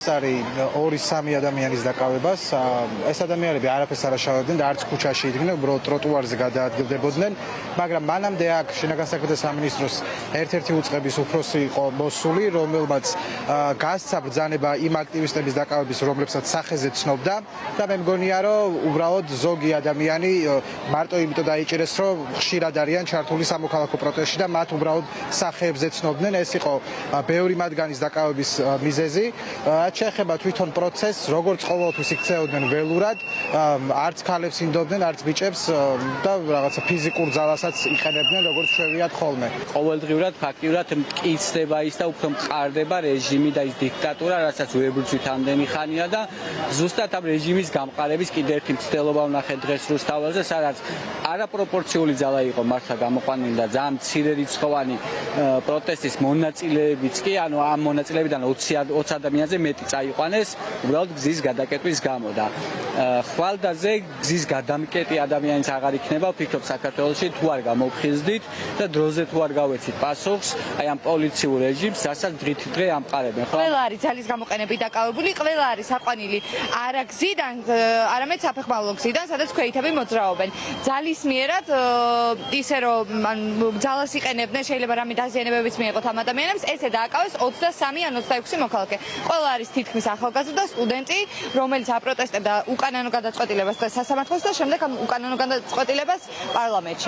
არის 2-3 ადამიანის დაკავებას. ეს ადამიანები არაფერს არ აშავებდნენ და არც ქუჩაში იდგნენ, უბრალოდ ტროტუარზე გადაადგილდებოდნენ, მაგრამ მანამდე აქ შინაგან საქმეთა სამინისტროს ერთ-ერთი უწყების უფროსი იყო მოსული, რომელმაც გასცა ბრძანება იმ აქტივისტების დაკავების, რომლებსაც სახეზე ცნობდა და მე მგონია, რომ უბრალოდ ზოგი ადამიანი მარტო იმიტომ დაიჭირეს, რომ ხშირად არიან ჩართული სამოქალაქო პროტესტში და მათ უბრალოდ სახეებზე ცნობდნენ. ეს იყო ბევრი მათგანის დაკავების მიზეზი. შეეხება თვითონ პროცესს, როგორც ყოველთვის იქცეოდნენ ველურად, არც ქალებს ინდობდნენ, არც ბიჭებს და რაღაცა ფიზიკურ ძალასაც იყენებდნენ, როგორც შევიათ ხოლმე. ყოველდღიურად ფაქტიურად მტკიცდება ის და უფრო მყარდება რეჟიმი და ის დიქტატურა, რასაც ვერ ბრუნვით ამდენი ხანია და ზუსტად ამ რეჟიმის გამყარების კიდევ ერთი მცდელობა ვნახეთ დღეს რუსთაველზე, სადაც არაპროპორციული ძალა იყო მართლა გამოყვანილი და ძალიან მცირე რიცხოვანი პროტესტის მონაწილეებიც კი, ანუ ამ მონაწილეებიდან 20 ადამიანზე მეტი წაიყვანეს უბრალოდ გზის გადაკეტვის გამო და ხვალდაზე გზის გადამკეტი ადამიანიც აღარ იქნება, ვფიქრობ საქართველოში თუ არ გამოვხიზდით და დროზე თუ არ გავეცით პასუხს აი ამ პოლიციურ რეჟიმს, რასაც დღით დღე ამყარებენ, ხო? ყველა არის ძალის გამოყენებით დაკავებული, ყველა არის აყვანილი არა გზიდან, არამედ საფეხმავლო გზიდან, სადაც ქვეითები მოძრაობენ. ძალის მიერად ისე რომ ძალას იყენებდნენ, შეიძლება რამე დაზიანებებიც მიეღოთ ამ ადამიანებს, ესე დააკავეს 23 ან 26 მოქალაქე. ყველა არის თითქმის ახალგაზრდა სტუდენტი, რომელიც აპროტესტებდა უკანონო გადაწყვეტილებას და სასამართლოს და შემდეგ ამ უკანონო გადაწყვეტილებას პარლამენტში.